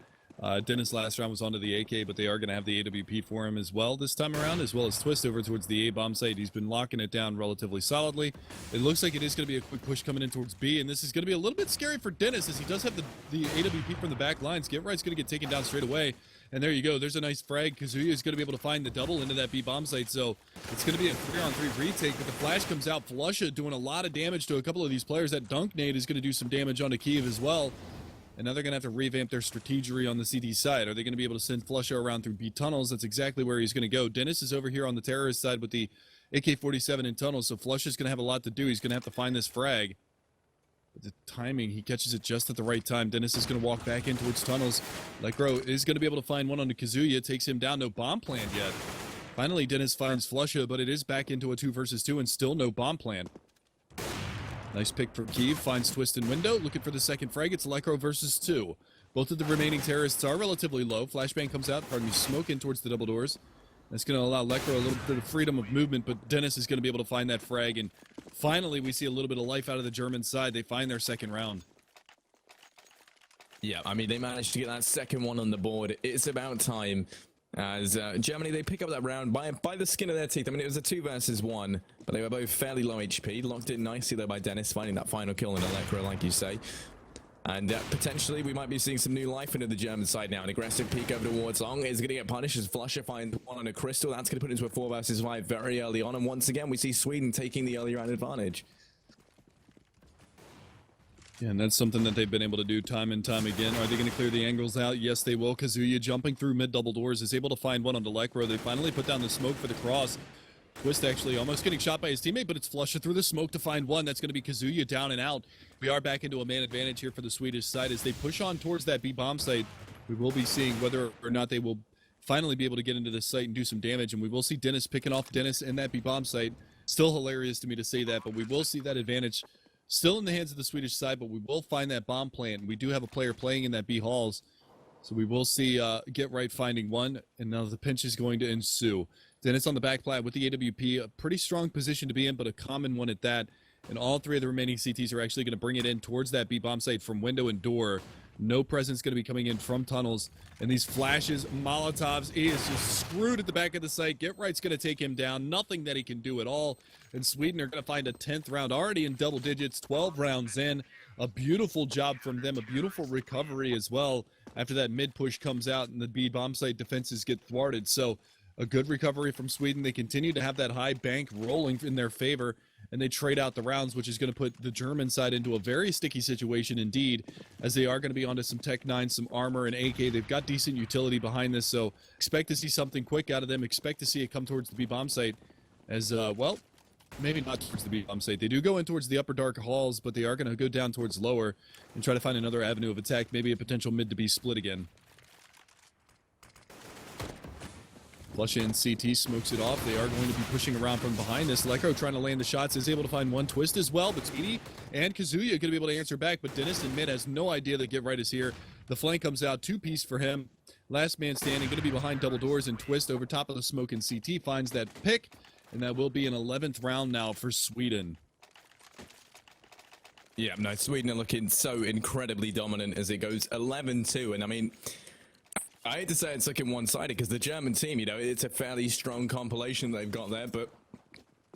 Dennis last round was onto the AK, but they are going to have the AWP for him as well this time around, as well as Twist over towards the A-bomb site. He's been locking it down relatively solidly. It looks like it is going to be a quick push coming in towards B, and this is going to be a little bit scary for Dennis as he does have the AWP from the back lines. Get Right's going to get taken down straight away, and there you go. There's a nice frag. Kazuya is going to be able to find the double into that B-bomb site, so it's going to be a 3-on-3 retake, but the flash comes out. Flusha doing a lot of damage to a couple of these players. That dunk nade is going to do some damage onto Kiev as well. And now they're going to have to revamp their strategery on the CD side. Are they going to be able to send Flusher around through B tunnels? That's exactly where he's going to go. Dennis is over here on the terrorist side with the AK-47 in tunnels, so Flusher's going to have a lot to do. He's going to have to find this frag. But the timing, he catches it just at the right time. Dennis is going to walk back in towards tunnels. Legro is going to be able to find one on the Kazuya. Takes him down. No bomb planned yet. Finally, Dennis finds Flusher, but it is back into a 2 versus 2 and still no bomb plan. Nice pick for Kiev, finds Twist in window, looking for the second frag. It's Electro versus 2. Both of the remaining terrorists are relatively low. Flashbang comes out, pardon me, smoke in towards the double doors. That's going to allow Electro a little bit of freedom of movement, but Dennis is going to be able to find that frag. And finally, we see a little bit of life out of the German side. They find their second round.
Yeah, I mean, they managed to get that second one on the board. It's about time. As Germany, they pick up that round by the skin of their teeth. I mean, it was a 2 versus 1, but they were both fairly low HP. Locked in nicely, though, by Dennis, finding that final kill in Electro, like you say. And potentially, we might be seeing some new life into the German side now. An aggressive peek over towards Long is going to get punished as Flusher finds one on a Crystal. That's going to put it into a 4 versus 5 very early on. And once again, we see Sweden taking the early round advantage.
Yeah, and that's something that they've been able to do time and time again. Are they going to clear the angles out? Yes, they will. Kazuya jumping through mid double doors is able to find one on Delecro. They finally put down the smoke for the cross. Twist actually almost getting shot by his teammate, but it's Flusher through the smoke to find one. That's going to be Kazuya down and out. We are back into a man advantage here for the Swedish side as they push on towards that B-bomb site. We will be seeing whether or not they will finally be able to get into this site and do some damage, and we will see Dennis picking off Dennis in that B-bomb site. Still hilarious to me to say that, but we will see that advantage still in the hands of the Swedish side, but we will find that bomb plant. We do have a player playing in that B halls, so we will see Get Right finding one, and now the pinch is going to ensue. Dennis on the back plat with the AWP, a pretty strong position to be in, but a common one at that. And all three of the remaining CTs are actually going to bring it in towards that B bomb site from window and door. No presence going to be coming in from tunnels. And these flashes, Molotovs, he is just screwed at the back of the site. Get Right's going to take him down. Nothing that he can do at all. And Sweden are going to find a 10th round already in double digits, 12 rounds in. A beautiful job from them, a beautiful recovery as well after that mid push comes out and the B bomb site defenses get thwarted. So a good recovery from Sweden. They continue to have that high bank rolling in their favor, and they trade out the rounds, which is going to put the German side into a very sticky situation indeed, as they are going to be onto some Tech 9, some armor, and AK. They've got decent utility behind this, so expect to see something quick out of them. Expect to see it come towards the B-bomb site as, well, maybe not towards the B-bomb site. They do go in towards the upper dark halls, but they are going to go down towards lower and try to find another avenue of attack, maybe a potential mid to be split again. Flush in, CT smokes it off. They are going to be pushing around from behind this. Lekro trying to land the shots, is able to find one twist as well, but Speedy and Kazuya going to be able to answer back, but Dennis in mid has no idea that Get Right is here. The flank comes out, two-piece for him. Last man standing, going to be behind double doors, and Twist over top of the smoke, and CT finds that pick, and that will be an 11th round now for Sweden.
Yeah, no, Sweden are looking so incredibly dominant as it goes 11-2, and I mean, I hate to say it's looking one-sided because the German team, you know, it's a fairly strong compilation they've got there, but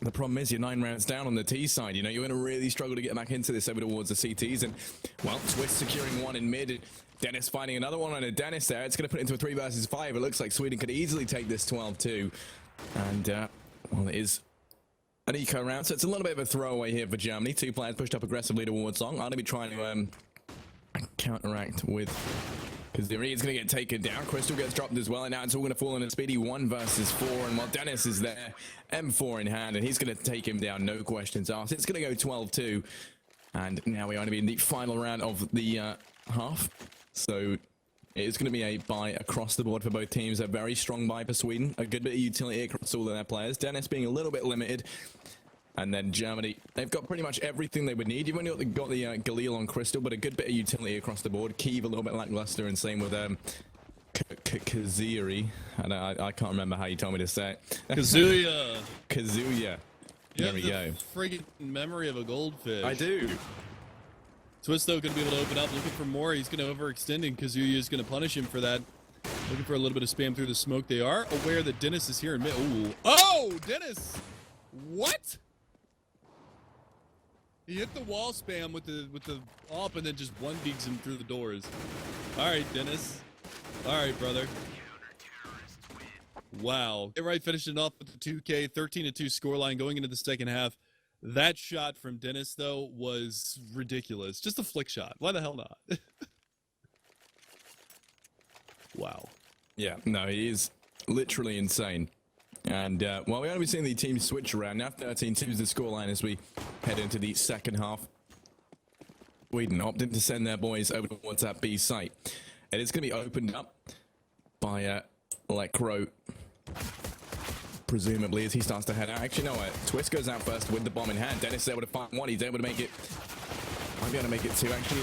the problem is you're 9 rounds down on the T side. You know, you're going to really struggle to get back into this over towards the CTs, and, well, Twist securing one in mid, Dennis finding another one on a Dennis there. It's going to put it into a 3 versus 5. It looks like Sweden could easily take this 12-2, and, well, it is an eco round, so it's a little bit of a throwaway here for Germany. 2 players pushed up aggressively towards long. I'm going to be trying to counteract with... because the Reed's going to get taken down. Crystal gets dropped as well, and now it's all going to fall in a Speedy 1 versus 4. And while Dennis is there, M4 in hand, and he's going to take him down, no questions asked. It's going to go 12-2. And now we are going to be in the final round of the half. So it is going to be a bye across the board for both teams. A very strong bye for Sweden. A good bit of utility across all of their players. Dennis being a little bit limited. And then Germany, they've got pretty much everything they would need. You've only got the Galil on Crystal, but a good bit of utility across the board. Kiev a little bit lackluster, and same with Kaziri. I can't remember how you told me to say it.
Kazuya.
Kazuya. There we go.
Friggin' memory of a goldfish.
I do.
Twist, though, going to be able to open up, looking for more. He's going to overextend, and Kazuya is going to punish him for that. Looking for a little bit of spam through the smoke. They are aware that Dennis is here in mid. Ooh. Oh, Dennis! What? He hit the wall spam with the op and then just one digs him through the doors. All right, Dennis. All right, brother. Wow. Get Right finishing off with the 2K, 13-2 scoreline going into the second half. That shot from Dennis, though, was ridiculous. Just a flick shot. Why the hell not? Wow.
Yeah, no, he is literally insane. And, well, we're going to be seeing the teams switch around. Now 13-2 is the scoreline as we head into the second half. Sweden opted to send their boys over towards that B site. And it's going to be opened up by Lekro, presumably, as he starts to head out. Actually, no, Twist goes out first with the bomb in hand. Dennis is able to find one. He's able to make it. Might be able to make it 2, actually,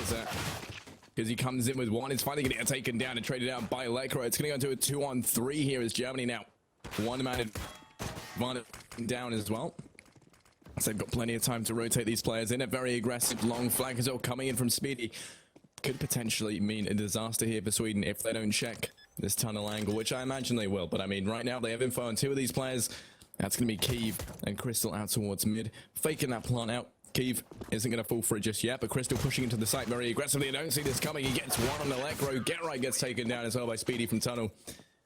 because he comes in with 1. It's finally going to get taken down and traded out by Lekro. It's going to go into a 2-on-3 here as Germany now. 1 man advantage down as well. So they've got plenty of time to rotate these players in. A very aggressive long flank as well coming in from Speedy. Could potentially mean a disaster here for Sweden if they don't check this tunnel angle, which I imagine they will. But I mean, right now they have info on 2 of these players. That's going to be Kiev and Crystal out towards mid. Faking that plant out. Kiev isn't going to fall for it just yet, but Crystal pushing into the site very aggressively. I don't see this coming. He gets 1 on the Lekro. Get Right gets taken down as well by Speedy from tunnel.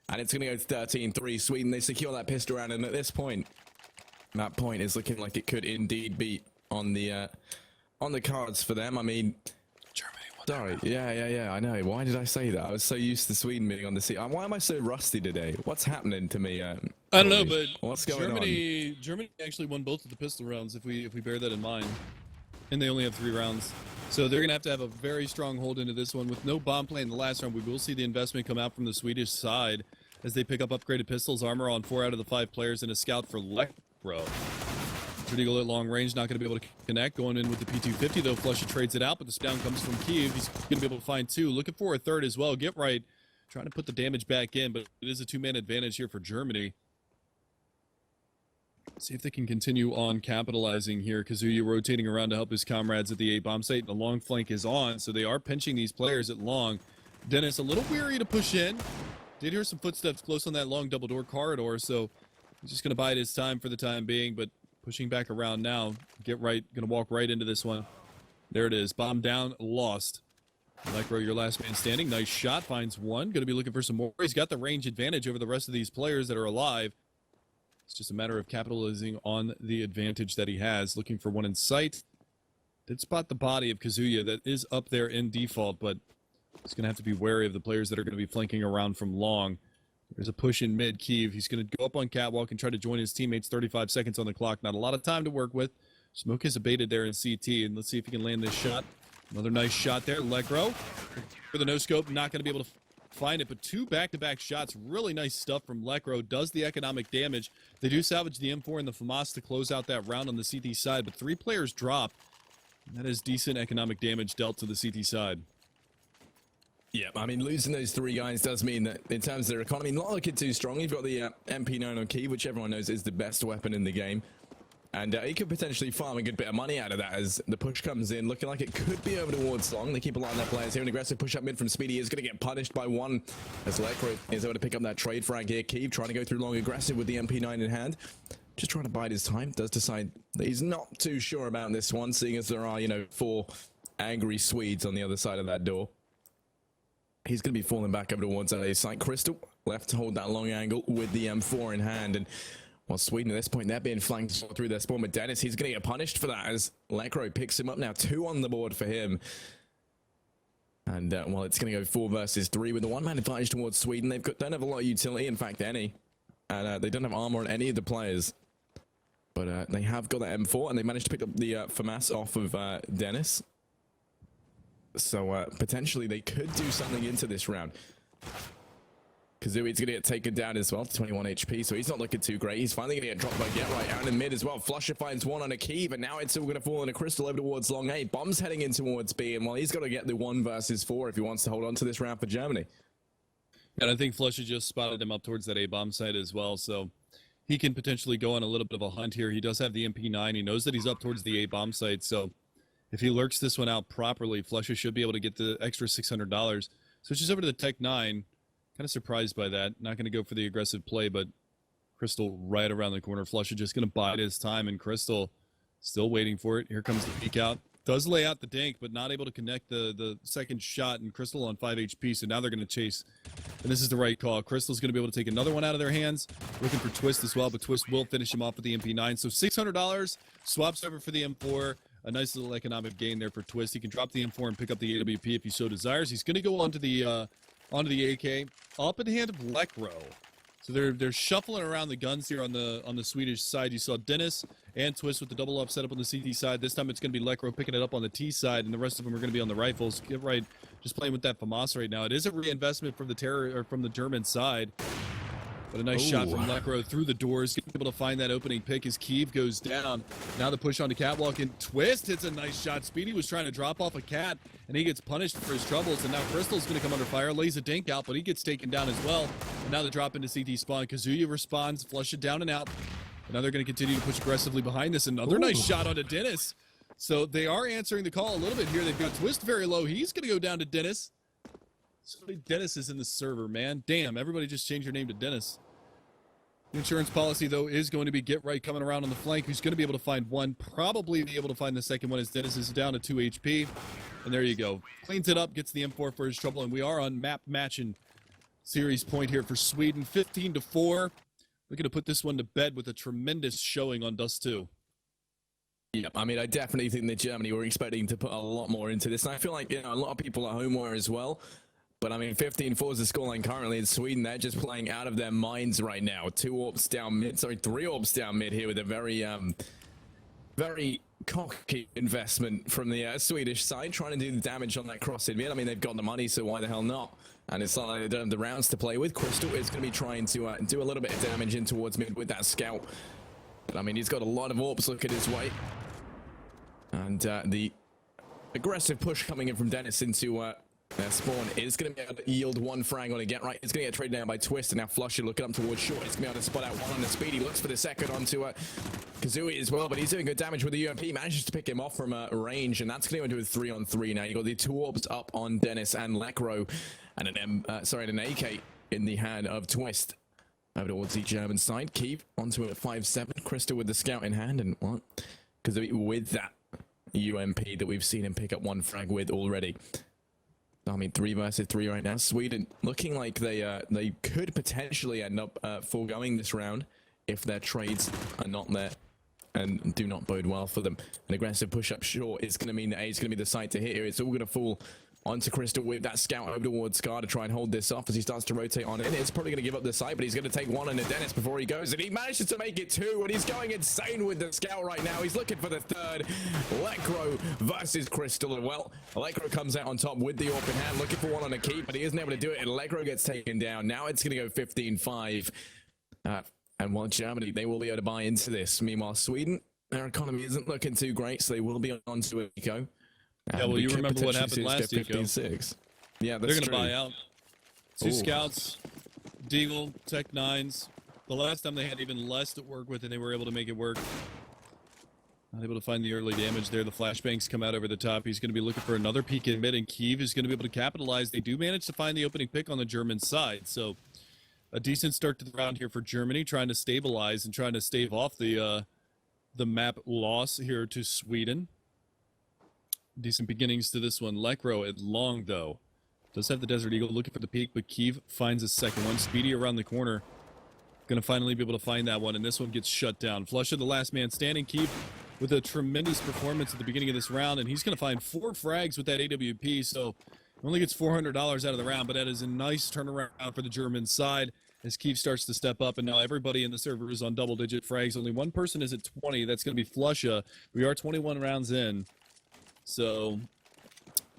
And it's going to go 13-3. Sweden, they secure that pistol round, and at this point, that point is looking like it could indeed be on the cards for them. I mean, Germany. Sorry, yeah. I know. Why did I say that? I was so used to Sweden being on the seat. Why am I so rusty today? What's happening to me?
I don't know, but
what's going on?
Germany actually won both of the pistol rounds if we bear that in mind, and they only have 3 rounds. So they're going to have a very strong hold into this one. With no bomb play in the last round, we will see the investment come out from the Swedish side as they pick up upgraded pistols, armor on 4 out of the 5 players, and a scout for Lekro. Tridigal at long range, not going to be able to connect. Going in with the P250, though. Flusha trades it out, but the down comes from Kiev. He's going to be able to find 2. Looking for a 3rd as well. Get Right trying to put the damage back in, but it is a 2-man advantage here for Germany. See if they can continue on capitalizing here. Kazuya rotating around to help his comrades at the A bomb site. The long flank is on, so they are pinching these players at long. Dennis a little weary to push in. Did hear some footsteps close on that long double door corridor, so he's just going to bide his time for the time being, but pushing back around now. Going to walk right into this one. There it is. Bomb down, lost. Electro, your last man standing. Nice shot, finds one. Going to be looking for some more. He's got the range advantage over the rest of these players that are alive. It's just a matter of capitalizing on the advantage that he has. Looking for one in sight. Did spot the body of Kazuya that is up there in default, but he's going to have to be wary of the players that are going to be flanking around from long. There's a push in mid, Kiev. He's going to go up on catwalk and try to join his teammates. 35 seconds on the clock. Not a lot of time to work with. Smoke is abated there in CT, and let's see if he can land this shot. Another nice shot there. Legro for the no-scope. Not going to be able to find it, but two back-to-back shots. Really nice stuff from Legro. Does the economic damage. They do salvage the M4 and the FAMAS to close out that round on the CT side, but 3 players drop. That is decent economic damage dealt to the CT side.
Yeah, I mean, losing those 3 guys does mean that in terms of their economy, not looking too strong. You've got the MP9 on Key, which everyone knows is the best weapon in the game. And he could potentially farm a good bit of money out of that as the push comes in, looking like it could be over towards long. They keep a line of their players here. An aggressive push up mid from Speedy is going to get punished by one as Lekro is able to pick up that trade frag here. Kiev trying to go through long aggressive with the MP9 in hand. Just trying to bide his time. Does decide that he's not too sure about this one, seeing as there are, 4 angry Swedes on the other side of that door. He's going to be falling back over towards a site. Crystal left to hold that long angle with the M4 in hand. And while Sweden at this point, they're being flanked through their spawn with Dennis. He's going to get punished for that as Lekro picks him up now. 2 on the board for him. And well, it's going to go 4 versus 3 with the one-man advantage towards Sweden. Don't have a lot of utility, in fact, any. And they don't have armor on any of the players. But they have got that M4, and they managed to pick up the FAMAS off of Dennis. So potentially they could do something into this round. Kazui's going to get taken down as well to 21 HP, so he's not looking too great. He's finally going to get dropped by Get Right out in mid as well. Flusher finds one on a key, but now it's all going to fall on a Crystal over towards long A. Bomb's heading in towards B, and well, he's got to get the 1 versus 4 if he wants to hold on to this round for Germany.
And I think Flusher just spotted him up towards that A-bomb site as well, so he can potentially go on a little bit of a hunt here. He does have the MP9. He knows that he's up towards the A-bomb site, so if he lurks this one out properly, Flusher should be able to get the extra $600. Switches over to the Tech 9. Kind of surprised by that. Not going to go for the aggressive play, but Crystal right around the corner. Flusher just going to bide his time, and Crystal still waiting for it. Here comes the peek out. Does lay out the dink, but not able to connect the second shot, and Crystal on 5 HP, so now they're going to chase. And this is the right call. Crystal's going to be able to take another one out of their hands. Looking for Twist as well, but Twist will finish him off with the MP9. So $600, swaps over for the M4. A nice little economic gain there for Twist. He can drop the M4 and pick up the AWP if he so desires. He's going to go onto the AK, up in hand of Lekro. So they're shuffling around the guns here on the Swedish side. You saw Dennis and Twist with the double up set up on the CT side. This time it's going to be Lekro picking it up on the T side, and the rest of them are going to be on the rifles. Get right, just playing with that FAMAS right now. It is a reinvestment from the German side. But a nice shot from Lekro through the doors, able to find that opening pick as Kiev goes down. Now the push onto Catwalk, and Twist hits a nice shot. Speedy was trying to drop off a cat, and he gets punished for his troubles, and now Crystal's going to come under fire, lays a dink out, but he gets taken down as well. And now the drop into CT spawn. Kazuya responds, flush it down and out. And now they're going to continue to push aggressively behind this. Another nice shot onto Dennis. So they are answering the call a little bit here. They've got Twist very low. He's going to go down to Dennis. So many Dennises in the server, man. Damn, everybody just changed your name to Dennis. The insurance policy, though, is going to be Get Right coming around on the flank, who's going to be able to find one, probably be able to find the second one as Dennis is down to 2 HP. And there you go. Cleans it up, gets the M4 for his trouble, and we are on map matching series point here for Sweden, 15-4. We're going to put this one to bed with a tremendous showing on Dust2.
Yeah, I mean, I definitely think that Germany were expecting to put a lot more into this, and I feel like, a lot of people at home were as well. But I mean, 15-4 is the scoreline currently in Sweden. They're just playing out of their minds right now. 3 orbs down mid here with a very, very cocky investment from the Swedish side, trying to do the damage on that cross in mid. I mean, they've got the money, so why the hell not? And it's not like they don't have the rounds to play with. Crystal is going to be trying to do a little bit of damage in towards mid with that scout. But I mean, he's got a lot of orbs looking his way. And the aggressive push coming in from Dennis into Their spawn is going to be able to yield one frag on a get right. It's going to get traded down by Twist, and now Flusher looking up towards short. It's going to be able to spot out one on the speed. He looks for the second onto Kazooie as well, but he's doing good damage with the UMP. Manages to pick him off from range, and that's going to go into a 3-on-3 now. You got the two orbs up on Dennis and Lekro, and an AK in the hand of Twist. Over towards the German side. Keep onto a 5-7. Crystal with the scout in hand, and what? Kazooie with that UMP that we've seen him pick up one frag with already. I mean, 3 versus 3 right now. Sweden looking like they could potentially end up foregoing this round if their trades are not there and do not bode well for them. An aggressive push-up short is going to mean that A is going to be the site to hit here. It's all going to fall onto Crystal with that scout over towards Scar to try and hold this off as he starts to rotate on in. It's probably going to give up the site, but he's going to take one on the Dennis before he goes, and he manages to make it 2, and he's going insane with the scout right now. He's looking for the third. Lekro versus Crystal, and well, Lekro comes out on top with the AWP in hand, looking for one on the keep, but he isn't able to do it, and Lekro gets taken down. Now it's going to go 15-5, and while Germany, they will be able to buy into this. Meanwhile, Sweden, their economy isn't looking too great, so they will be on to a Eco.
Yeah, well, you remember what happened last year,
15-6. Yeah,
they're going to buy out. 2 scouts, Deagle, Tech 9s. The last time they had even less to work with, and they were able to make it work. Not able to find the early damage there. The flashbangs come out over the top. He's going to be looking for another peek in mid, and Kiev is going to be able to capitalize. They do manage to find the opening pick on the German side, so a decent start to the round here for Germany, trying to stabilize and trying to stave off the map loss here to Sweden. Decent beginnings to this one. Lekro at long, though. Does have the Desert Eagle looking for the peak, but Kiev finds a second one. Speedy around the corner. Going to finally be able to find that one, and this one gets shut down. Flusha, the last man standing. Kiev with a tremendous performance at the beginning of this round, and he's going to find 4 frags with that AWP, so only gets $400 out of the round, but that is a nice turnaround for the German side as Kiev starts to step up, and now everybody in the server is on double-digit frags. Only one person is at 20. That's going to be Flusha. We are 21 rounds in. So,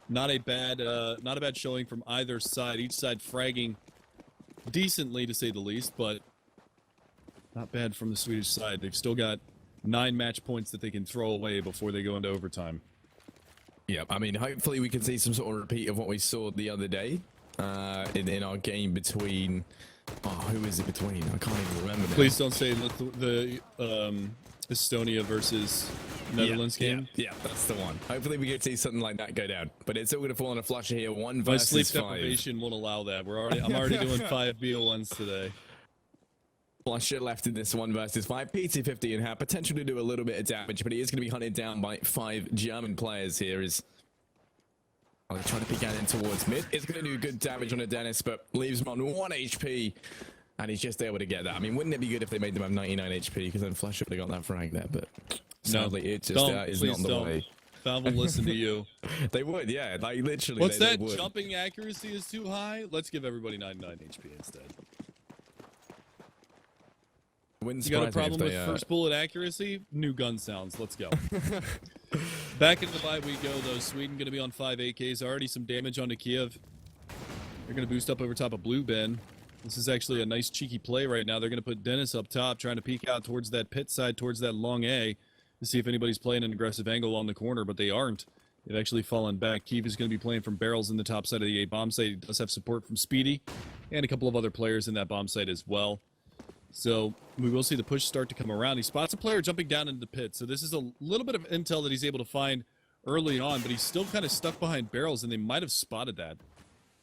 not a bad showing from either side. Each side fragging decently, to say the least, but not bad from the Swedish side. They've still got 9 match points that they can throw away before they go into overtime.
Yeah, I mean, hopefully we can see some sort of repeat of what we saw the other day in our game between. Oh, who is it between? I can't even remember now.
Please don't say the Estonia versus Netherlands game.
Yeah, that's the one. Hopefully we get to see something like that go down. But it's all going to fall on a Flusher here. 1
My
versus 5.
sleep deprivation won't allow that. I'm already doing 5 BO1s today.
Flusher left in this 1 versus 5. PT50 and have potential to do a little bit of damage, but he is going to be hunted down by 5 German players here. They're trying to peek out in towards mid. It's going to do good damage on a Dennis, but leaves him on 1 HP. And he's just able to get that. I mean, wouldn't it be good if they made them have 99 HP? Because then Flusher would have got that frag there, but sadly it just is not the way.
Valve will listen to you.
They would, yeah. Like, literally,
What's
they
that?
would.
Jumping accuracy is too high? Let's give everybody 99 HP instead.
Wouldn't
You got a
surprise me
problem
if
with
they,
first bullet accuracy? New gun sounds. Let's go. Back into the bye we go, though. Sweden going to be on 5 AKs. Already some damage onto Kiev. They're going to boost up over top of Blue Ben. This is actually a nice cheeky play right now. They're going to put Dennis up top, trying to peek out towards that pit side, towards that long A, to see if anybody's playing an aggressive angle on the corner, but they aren't. They've actually fallen back. Kiev is going to be playing from barrels in the top side of the A bomb site. He does have support from Speedy and a couple of other players in that bomb site as well. So we will see the push start to come around. He spots a player jumping down into the pit. So this is a little bit of intel that he's able to find early on, but he's still kind of stuck behind barrels, and they might have spotted that.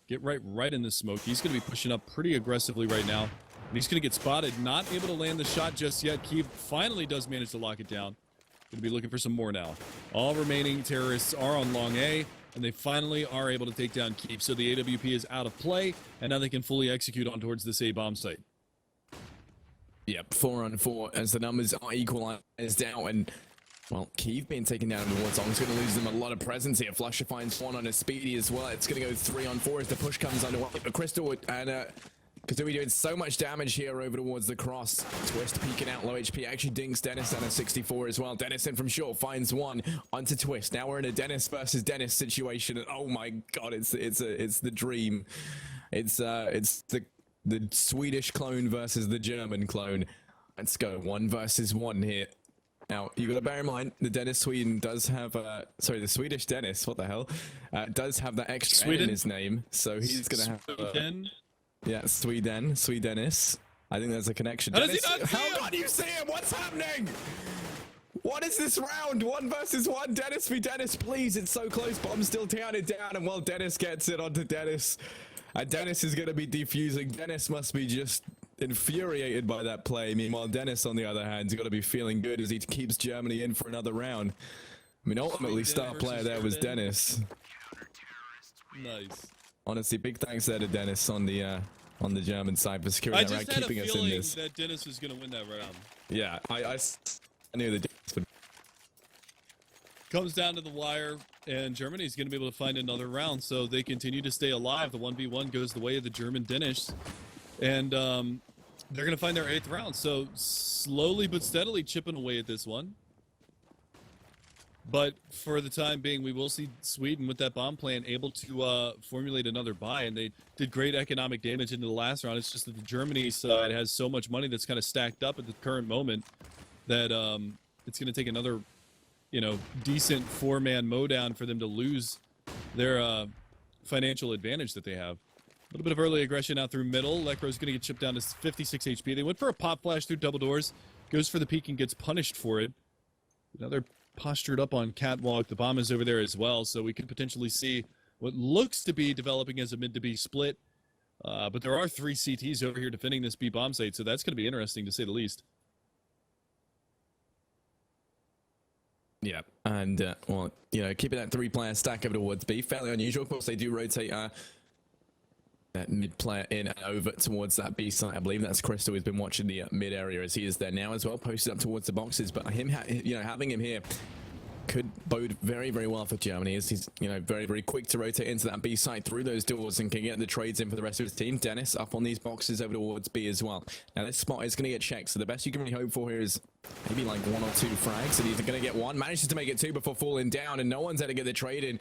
Get right in the smoke. He's going to be pushing up pretty aggressively right now. And he's going to get spotted. Not able to land the shot just yet. Kiev finally does manage to lock it down. Going to be looking for some more now. All remaining terrorists are on long A, and they finally are able to take down Kiev. So the AWP is out of play, and now they can fully execute on towards this A bomb site.
Yep, 4 on 4 as the numbers are equalized out, and well, Kiev being taken down in the Warsong is going to lose them a lot of presence here. Flusher finds 1 on a Speedy as well. It's going to go 3 on 4 as the push comes underway. But Crystal and Kazooie doing so much damage here over towards the cross. Twist peeking out low HP. Actually dinks Dennis down at 64 as well. Dennis in from short finds 1 onto Twist. Now we're in a Dennis versus Dennis situation. And oh my god, it's the dream. It's the Swedish clone versus the German clone. Let's go 1 versus 1 here. Now, you got to bear in mind, the Dennis Sweden does have, the Swedish Dennis, what the hell, does have that extra N in his name, so he's going to have, Swedenis. I think there's a connection.
How does he not see him?
How do you see him? What's happening? What is this round? 1 versus 1. Dennis v Dennis, please. It's so close. Bomb still counted down. And well, Dennis gets it onto Dennis. And Dennis is going to be defusing. Dennis must be just infuriated by that play. Meanwhile, Dennis, on the other hand, has got to be feeling good as he keeps Germany in for another round. I mean, ultimately, star player there was Dennis.
Nice.
Honestly, big thanks there to Dennis on the German side for securing that round, keeping us in this.
That Dennis was going to win that round.
Yeah, I knew the Dennis would.
Comes down to the wire, and Germany's going to be able to find another round, so they continue to stay alive. The 1v1 goes the way of the German Dennis, and they're going to find their 8th round. So slowly but steadily chipping away at this one. But for the time being, we will see Sweden with that bomb plan able to formulate another buy, and they did great economic damage into the last round. It's just that the Germany side has so much money that's kind of stacked up at the current moment that it's going to take another, decent 4-man mowdown for them to lose their financial advantage that they have. A little bit of early aggression out through middle. Lekro's going to get chipped down to 56 HP. They went for a pop flash through double doors. Goes for the peek and gets punished for it. Now they're postured up on catwalk. The bomb is over there as well, so we could potentially see what looks to be developing as a mid to B split. But there are 3 CTs over here defending this B bomb site, so that's going to be interesting to say the least.
Yeah, and keeping that 3-player stack over towards B, fairly unusual. Of course, they do rotate that mid player in and over towards that B site. I believe that's Crystal, who's been watching the mid area as he is there now as well, posted up towards the boxes. But having him here could bode very, very well for Germany, as he's very, very quick to rotate into that B site through those doors and can get the trades in for the rest of his team. Dennis up on these boxes over towards B as well. Now this spot is going to get checked, so the best you can really hope for here is maybe like 1 or 2 frags, and he's going to get 1. Manages to make it 2 before falling down, and no one's there to get the trade in.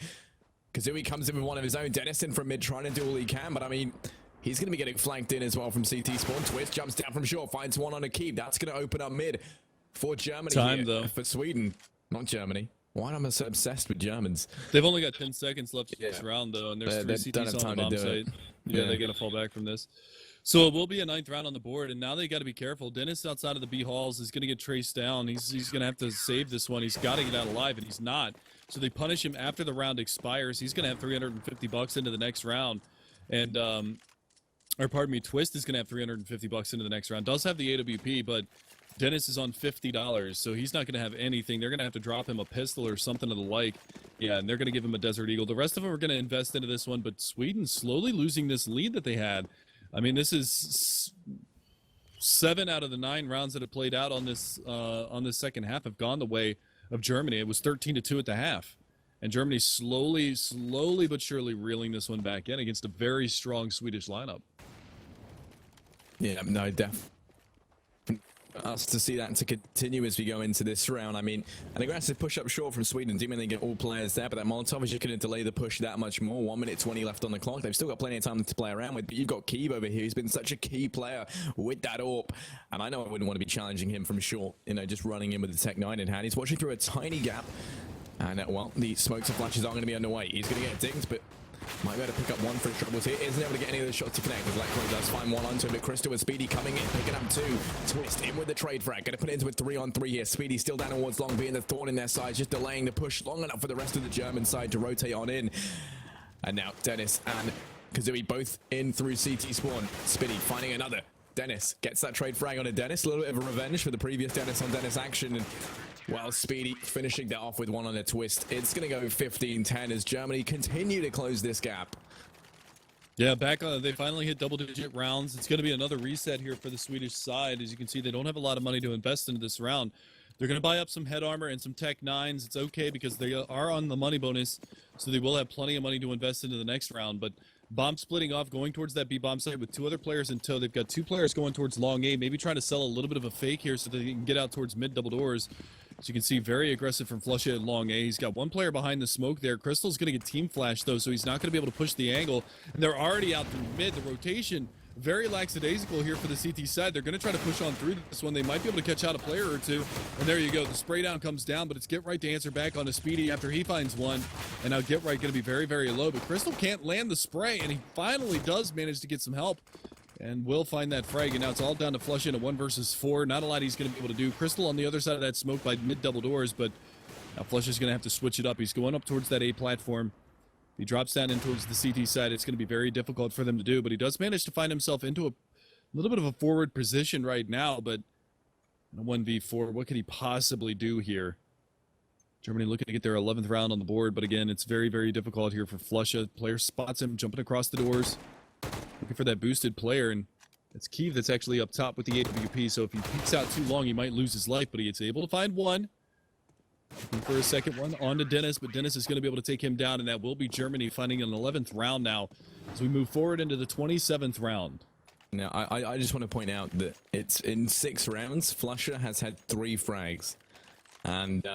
Kazooie comes in with one of his own. Dennis in from mid, trying to do all he can, but I mean, he's going to be getting flanked in as well from CT spawn. Twist jumps down from short, finds one on a keep. That's going to open up mid for Germany.
Though.
For Sweden, not Germany. Why am I so obsessed with Germans?
They've only got 10 seconds left in this round, though, and there's 3 CTs on the bomb site. Yeah, they're going to fall back from this. So it will be a 9th round on the board, and now they got to be careful. Dennis outside of the B halls is going to get traced down. He's going to have to save this one. He's got to get out alive, and he's not. So they punish him after the round expires. He's going to have $350 into the next round, and Twist is going to have $350 into the next round. Does have the AWP, but Dennis is on $50, so he's not going to have anything. They're going to have to drop him a pistol or something of the like. Yeah, and they're going to give him a Desert Eagle. The rest of them are going to invest into this one, but Sweden slowly losing this lead that they had. I mean, this is 7 out of the 9 rounds that have played out on this second half have gone the way of Germany. It was 13-2 at the half, and Germany slowly but surely reeling this one back in against a very strong Swedish lineup.
Yeah, no, definitely. Us to see that to continue as we go into this round. I mean, an aggressive push up short from Sweden. Do mean they get all players there, but that Molotov is just going to delay the push that much more. 1 minute 20 left on the clock. They've still got plenty of time to play around with, but you've got Keeb over here. He's been such a key player with that AWP, and I know I wouldn't want to be challenging him from short, just running in with the Tech 9 in hand. He's watching through a tiny gap, and well, the smokes and flashes aren't going to be underway. He's going to get dinged, but might be able to pick up 1 for his troubles here. Isn't able to get any of those shots to connect. As Lekro does find 1 onto him, but Crystal with Speedy coming in, picking up 2. Twist in with the trade frag. Going to put it into a 3-on-3 here. Speedy still down towards long, being the thorn in their side, just delaying the push long enough for the rest of the German side to rotate on in. And now Dennis and Kazooie both in through CT spawn. Speedy finding another. Dennis gets that trade frag on a Dennis. A little bit of a revenge for the previous Dennis on Dennis action. And well, Speedy finishing that off with 1 on a twist. It's going to go 15-10 as Germany continue to close this gap.
Yeah, they finally hit double-digit rounds. It's going to be another reset here for the Swedish side. As you can see, they don't have a lot of money to invest into this round. They're going to buy up some head armor and some Tech 9s. It's okay because they are on the money bonus, so they will have plenty of money to invest into the next round. But bomb splitting off, going towards that B bomb site with 2 other players in tow. They've got 2 players going towards long A, maybe trying to sell a little bit of a fake here so that they can get out towards mid double doors. As you can see, very aggressive from Flusha at long A. He's got 1 player behind the smoke there. Crystal's going to get team flash, though, so he's not going to be able to push the angle. And they're already out through mid. The rotation very lackadaisical here for the CT side. They're going to try to push on through this one. They might be able to catch out a player or two. And there you go. The spray down comes down, but it's Get Right to answer back on a Speedy after he finds one. And now Get Right going to be very, very low. But Crystal can't land the spray, and he finally does manage to get some help. And will find that frag, and now it's all down to flush in a 1 versus 4. Not a lot he's going to be able to do. Crystal on the other side of that smoke by mid-double doors, but now Flush is going to have to switch it up. He's going up towards that A platform. He drops down in towards the CT side. It's going to be very difficult for them to do, but he does manage to find himself into a little bit of a forward position right now, but in a 1v4, what could he possibly do here? Germany looking to get their 11th round on the board, but again, it's very, very difficult here for Flusha. Player spots him, jumping across the doors, looking for that boosted player, and it's Keeve that's actually up top with the AWP, so if he peeks out too long, he might lose his life, but he's able to find one. Looking for a second one on to Dennis, but Dennis is going to be able to take him down, and that will be Germany finding an 11th round now as we move forward into the 27th round.
Now, I just want to point out that it's in 6 rounds, Flusha has had 3 frags. And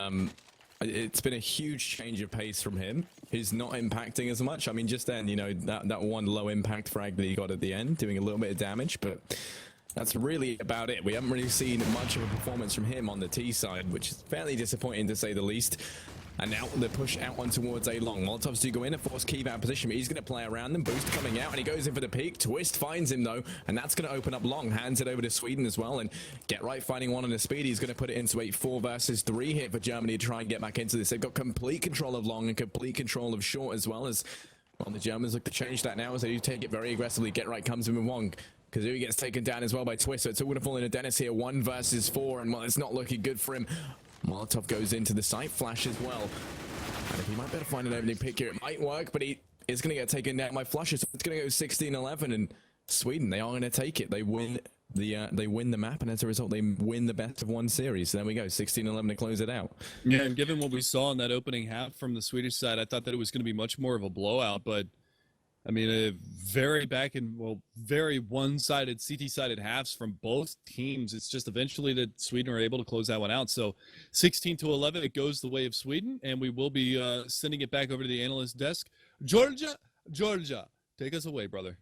it's been a huge change of pace from him. He's not impacting as much. I mean, just then, you know, that one low impact frag that he got at the end, doing a little bit of damage, but that's really about it. We haven't really seen much of a performance from him on the T side, which is fairly disappointing to say the least. And now the push out one towards A long. Molotovs do go in and force Keeve out of position, but he's going to play around them. Boost coming out, and he goes in for the peak. Twist finds him, though, and that's going to open up long. Hands it over to Sweden as well, and Get Right finding one on the speed. He's going to put it into a 4 versus 3 hit for Germany to try and get back into this. They've got complete control of long and complete control of short as well as, well, the Germans look to change that now as they do take it very aggressively. Get Right comes in with Wong. Kazooie gets taken down as well by Twist, so it's all going to fall into Dennis here. 1 versus 4, and well, it's not looking good for him. Molotov goes into the site, Flash as well. And if he might better find an opening pick here, it might work, but he is going to get taken down by Flushes. So it's going to go 16-11, and Sweden, they are going to take it. They win the map, and as a result, they win the best of 1 series. So there we go, 16-11 to close it out.
Yeah, and given what we saw in that opening half from the Swedish side, I thought that it was going to be much more of a blowout, but I mean, a very very one-sided, CT-sided halves from both teams. It's just eventually that Sweden are able to close that one out. So 16-11, it goes the way of Sweden, and we will be sending it back over to the analyst desk. Georgia, take us away, brother.